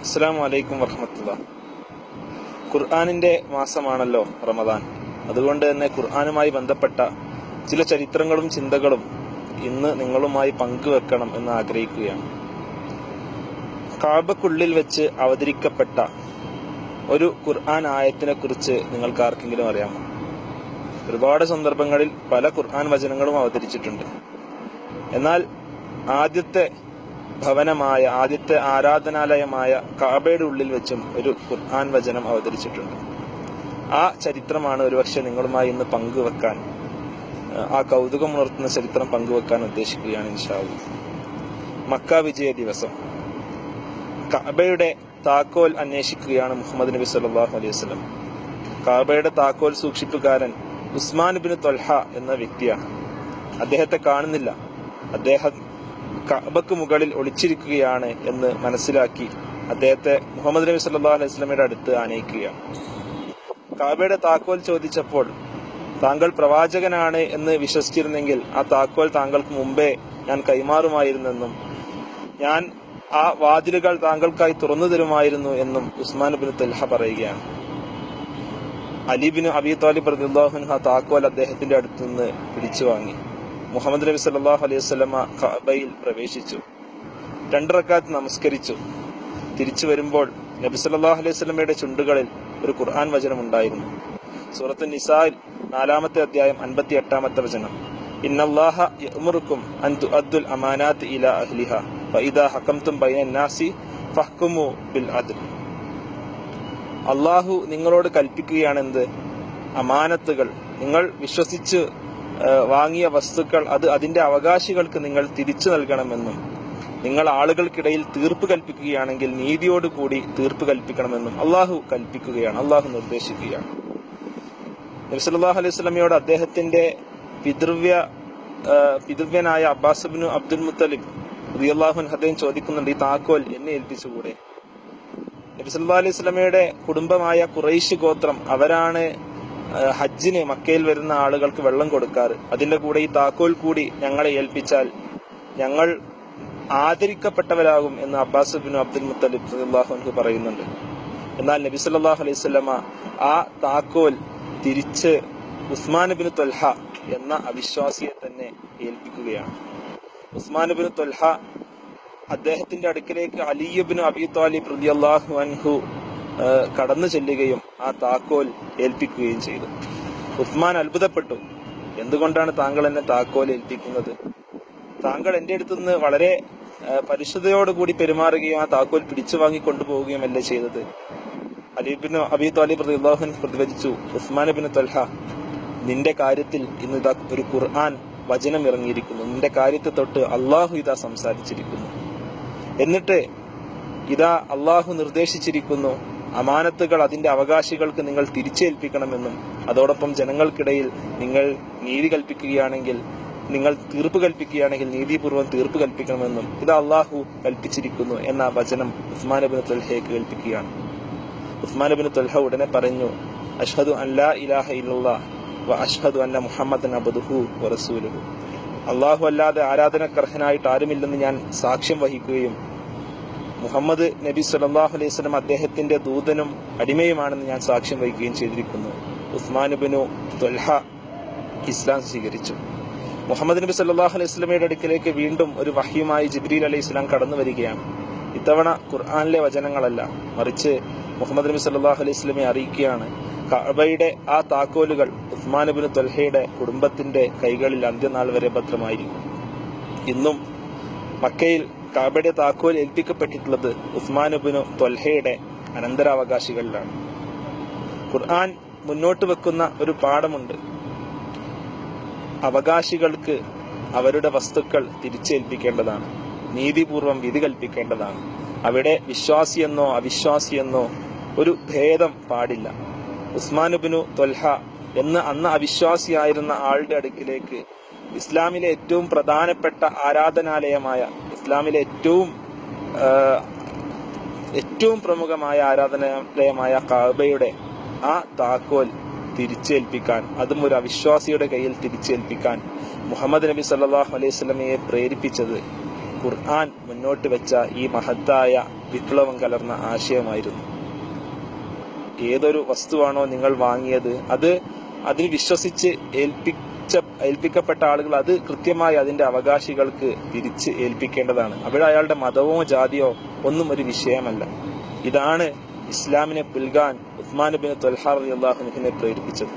അസ്സലാമു അലൈക്കും വറഹ്മത്തുള്ളാഹി. ഖുർആനിന്റെ മാസമാണല്ലോ റമദാൻ. അതുകൊണ്ട് തന്നെ ഖുർആനുമായി ബന്ധപ്പെട്ട ചില ചരിത്രങ്ങളും ചിന്തകളും ഇന്ന് നിങ്ങളുമായി പങ്കുവെക്കണം എന്ന് ആഗ്രഹിക്കുകയാണ്. കഅബക്കുള്ളിൽ വെച്ച് അവതരിക്കപ്പെട്ട ഒരു ഖുർആൻ ആയത്തിനെ കുറിച്ച് നിങ്ങൾക്ക് ആർക്കെങ്കിലും അറിയാമോ? ഒരുപാട് സന്ദർഭങ്ങളിൽ പല ഖുർആൻ വചനങ്ങളും അവതരിച്ചിട്ടുണ്ട്. എന്നാൽ ആദ്യത്തെ ഭവനമായ, ആദ്യത്തെ ആരാധനാലയമായ കഅബയുടെ ഉള്ളിൽ വെച്ചും ഒരു ഖുർആൻ വചനം അവതരിച്ചിട്ടുണ്ട്. ആ ചരിത്രമാണ് ഒരുപക്ഷെ നിങ്ങളുമായി ഇന്ന് പങ്കുവെക്കാൻ, ആ കൗതുകമുണർത്തുന്ന ചരിത്രം പങ്കുവെക്കാൻ ഉദ്ദേശിക്കുകയാണ് ഇൻഷാ അല്ലാഹ്. മക്ക വിജയ ദിവസം കഅബയുടെ താക്കോൽ അന്വേഷിക്കുകയാണ് മുഹമ്മദ് നബി സല്ലല്ലാഹു അലൈഹി വസല്ലം. കഅബയുടെ താക്കോൽ സൂക്ഷിപ്പുകാരൻ ഉസ്മാൻ ഇബ്നു ത്വൽഹ എന്ന വ്യക്തിയാണ്. അദ്ദേഹത്തെ കാണുന്നില്ല. അദ്ദേഹം കഅബക്ക് മുകളിൽ ഒളിച്ചിരിക്കുകയാണ് എന്ന് മനസ്സിലാക്കി അദ്ദേഹത്തെ മുഹമ്മദ് നബി സല്ലല്ലാഹു അലൈഹി വസല്ലമയുടെ അടുത്ത് ആനയിക്കുകയാണ്. കഅബയുടെ താക്കോൽ ചോദിച്ചപ്പോൾ, താങ്കൾ പ്രവാചകനാണ് എന്ന് വിശ്വസിച്ചിരുന്നെങ്കിൽ ആ താക്കോൽ താങ്കൾക്ക് മുമ്പേ ഞാൻ കൈമാറുമായിരുന്നെന്നും ഞാൻ ആ വാതിലുകൾ താങ്കൾക്കായി തുറന്നു തരുമായിരുന്നു എന്നും ഉസ്മാൻ ഇബ്നു ത്വൽഹ പറയുകയാണ്. അലി ഇബ്നു അബീ ത്വാലിബ് റളിയല്ലാഹു അൻഹു ആ താക്കോൽ അദ്ദേഹത്തിന്റെ അടുത്ത് നിന്ന് പിടിച്ചു വാങ്ങി. മുഹമ്മദ് നബി സല്ലല്ലാഹു അലൈഹി വസല്ലമ കഅബയിൽ പ്രവേശിച്ചു. 2 റക്അത്ത് നമസ്കരിച്ചു. തിരിച്ചു വരുമ്പോൾ നബി സല്ലല്ലാഹു അലൈഹി വസല്ലമയുടെ ചുണ്ടുകളിൽ ഒരു ഖുർആൻ വചനം ഉണ്ടായിരുന്നു. സൂറത്തുൻ നിസായിൽ 4-ാമത്തെ അധ്യായം 58-ാമത്തെ വചനം, ഇന്നല്ലാഹ യഅ്മുറുക്കും അൻ തുഅദ്ദുൽ അമാനാത്തി ഇലാ അഹ്ലിഹാ ഫഇദാ ഹകംതും ബൈനൻ നാസി ഫഹ്കുമു ബിൽ അദ്ൽ. അല്ലാഹു നിങ്ങളോട് കൽപ്പിക്കുകയാണെന്ത്? അമാനത്തുകൾ, നിങ്ങൾ വിശ്വസിച്ച് വാങ്ങിയ വസ്തുക്കൾ അത് അതിന്റെ അവകാശികൾക്ക് നിങ്ങൾ തിരിച്ചു നൽകണമെന്നും, നിങ്ങൾ ആളുകൾക്കിടയിൽ തീർപ്പ് കൽപ്പിക്കുകയാണെങ്കിൽ നീതിയോടുകൂടി തീർപ്പ് കൽപ്പിക്കണമെന്നും അള്ളാഹു കൽപ്പിക്കുകയാണ്, അള്ളാഹു നിർദ്ദേശിക്കുകയാണ്. നബി സല്ലല്ലാഹു അലൈഹി വസല്ലമയോട് അദ്ദേഹത്തിന്റെ പിതൃവ്യനായ അബ്ബാസ് ഇബ്നു അബ്ദുൽ മുത്തലിബ് റളിയല്ലാഹു അൻഹു അദ്ദേഹം ചോദിക്കുന്നുണ്ട്, ഈ താക്കോൽ എന്നെ ഏൽപ്പിച്ചുകൂടെ? നബി സല്ലല്ലാഹു അലൈഹി വസല്ലമയുടെ കുടുംബമായ ഖുറൈശ് ഗോത്രം, അവരാണ് ഹജ്ജിന് മക്കയിൽ വരുന്ന ആളുകൾക്ക് വെള്ളം കൊടുക്കാറ്. അതിന്റെ കൂടെ ഈ താക്കോൽ കൂടി ഞങ്ങളെ ഏൽപ്പിച്ചാൽ ഞങ്ങൾ ആദരിക്കപ്പെട്ടവരാകും എന്ന് അബ്ബാസ് ഇബ്നു അബ്ദുൽ മുത്തലിബ് റളിയല്ലാഹു അൻഹു പറയുന്നുണ്ട്. എന്നാൽ നബി സല്ലല്ലാഹു അലൈഹി വസല്ലമ ആ താക്കോൽ തിരിച്ച് ഉസ്മാൻ ഇബ്നു ത്വൽഹ എന്ന അവിശ്വാസിയെ തന്നെ ഏൽപ്പിക്കുകയാണ്. ഉസ്മാൻ ഇബ്നു ത്വൽഹ അദ്ദേഹത്തിന്റെ അടുക്കലേക്ക് അലി ഇബ്നു അബീ ത്വാലിബ് റളിയല്ലാഹു അൻഹു കടന്നു ചെല്ലുകയും ആ താക്കോൽ ഏൽപ്പിക്കുകയും ചെയ്തു. ഉസ്മാൻ അത്ഭുതപ്പെട്ടു. എന്തുകൊണ്ടാണ് താങ്കൾ എന്നെ താക്കോൽ ഏൽപ്പിക്കുന്നത്? താങ്കൾ എന്റെ അടുത്തുനിന്ന് വളരെ പരിശുദ്ധയോടുകൂടി പെരുമാറുകയും ആ താക്കോൽ പിടിച്ചു വാങ്ങി കൊണ്ടുപോവുകയുമല്ലേ ചെയ്തത്? അലി ഇബ്നു അബീ ത്വാലിബ് റളിയല്ലാഹു അൻഹു പ്രതിവചിച്ചു, ഉസ്മാൻ ഇബ്നു ത്വൽഹ, നിന്റെ കാര്യത്തിൽ ഇന്ന് ഇതാ ഒരു ഖുർആൻ വചനം ഇറങ്ങിയിരിക്കുന്നു. നിന്റെ കാര്യത്തെ തൊട്ട് അള്ളാഹു ഇതാ സംസാരിച്ചിരിക്കുന്നു. എന്നിട്ട് ഇതാ അള്ളാഹു നിർദ്ദേശിച്ചിരിക്കുന്നു, അമാനത്തുകൾ അതിന്റെ അവകാശികൾക്ക് നിങ്ങൾ തിരിച്ചേൽപ്പിക്കണമെന്നും അതോടൊപ്പം ജനങ്ങൾക്കിടയിൽ നിങ്ങൾ നീതി കൽപ്പിക്കുകയാണെങ്കിൽ, നിങ്ങൾ തീർപ്പ് കൽപ്പിക്കുകയാണെങ്കിൽ നീതിപൂർവ്വം തീർപ്പ് കൽപ്പിക്കണമെന്നും ഇത് അള്ളാഹു കൽപ്പിച്ചിരിക്കുന്നു എന്ന വചനം ഉസ്മാൻ ഇബ്നു ത്വൽഹയ്ക്ക് കേൾപ്പിക്കുകയാണ്. ഉസ്മാൻ ഇബ്നു ത്വൽഹ ഉടനെ പറഞ്ഞു, അഷ്ഹദു അൻ ലാ ഇലാഹ ഇല്ലല്ലാഹ് വ അഷ്ഹദു അന്ന മുഹമ്മദൻ അബ്ദുഹു വ റസൂലുഹു. അള്ളാഹു അല്ലാതെ ആരാധനക്കർഹനായിട്ട് ആരുമില്ലെന്ന് ഞാൻ സാക്ഷ്യം വഹിക്കുകയും മുഹമ്മദ് നബി സല്ലല്ലാഹു അലൈഹി വസല്ലം അദ്ദേഹത്തിന്റെ ദൂതനും അടിമയുമാണെന്ന് ഞാൻ സാക്ഷ്യം വഹിക്കുകയും ചെയ്തിരിക്കുന്നു. ഉസ്മാൻ ഇബ്നു ത്വൽഹ ഇസ്ലാം സ്വീകരിച്ചു. മുഹമ്മദ് നബി സല്ലല്ലാഹു അലൈഹി വസല്ലമയുടെ അടുക്കലേക്ക് വീണ്ടും ഒരു വഹ്യുമായി ജിബ്രീൽ അലൈഹിസ്സലാം കടന്നു വരികയാണ്. ഇത്തവണ ഖുർആനിലെ വചനങ്ങളല്ല, മറിച്ച് മുഹമ്മദ് നബി സല്ലല്ലാഹു അലൈഹി വസല്ലമയെ അറിയിക്കുകയാണ്, കഅബയുടെ ആ താക്കോലുകൾ ഉസ്മാൻ ഇബ്നു ത്വൽഹയുടെ കുടുംബത്തിന്റെ കൈകളിൽ അന്ത്യനാൾ വരെ ഭദ്രമായിരിക്കും. ഇന്നും മക്കയിൽ കഅബയുടെ താക്കോൽ ഏൽപ്പിക്കപ്പെട്ടിട്ടുള്ളത് ഉസ്മാൻ ഇബ്നു ത്വൽഹയുടെ അനന്തരാവകാശികളിലാണ്. ഖുർആൻ മുന്നോട്ട് വെക്കുന്ന ഒരു പാഠമുണ്ട്. അവകാശികൾക്ക് അവരുടെ വസ്തുക്കൾ തിരിച്ചേൽപ്പിക്കേണ്ടതാണ്, നീതിപൂർവം വിധി കൽപ്പിക്കേണ്ടതാണ്. അവിടെ വിശ്വാസിയെന്നോ അവിശ്വാസിയെന്നോ ഒരു ഭേദം പാടില്ല. ഉസ്മാൻ ഇബ്നു ത്വൽഹ എന്ന അന്ന് അവിശ്വാസിയായിരുന്ന ആളുടെ അടുക്കിലേക്ക് ഇസ്ലാമിലെ ഏറ്റവും പ്രധാനപ്പെട്ട ആരാധനാലയമായ, ഇസ്ലാമിലെ ഏറ്റവും പ്രമുഖമായ ആരാധനാലയമായ കഅബയുടെ ആ താക്കോൽ തിരിച്ചേൽപ്പിക്കാൻ, അതും ഒരു അവിശ്വാസിയുടെ കയ്യിൽ തിരിച്ചേൽപ്പിക്കാൻ മുഹമ്മദ് നബി സല്ലല്ലാഹു അലൈഹി വസല്ലമയെ പ്രേരിപ്പിച്ചത് ഖുർആൻ മുന്നോട്ട് വെച്ച ഈ മഹത്തായ വിപ്ലവം കലർന്ന ആശയമായിരുന്നു. ഏതൊരു വസ്തുവാണോ നിങ്ങൾ വാങ്ങിയത്, അതിൽ വിശ്വസിച്ച് ഏൽപ്പിക്കപ്പെട്ട ആളുകൾ അത് കൃത്യമായി അതിന്റെ അവകാശികൾക്ക് തിരിച്ച് ഏൽപ്പിക്കേണ്ടതാണ്. അവിടെ അയാളുടെ മതമോ ജാതിയോ ഒന്നും ഒരു വിഷയമല്ല. ഇതാണ് ഇസ്ലാമിനെ പുൽകാൻ ഉസ്മാൻ ബിൻ ത്വൽഹ റളിയല്ലാഹു അൻഹുവിനെ പ്രേരിപ്പിച്ചത്.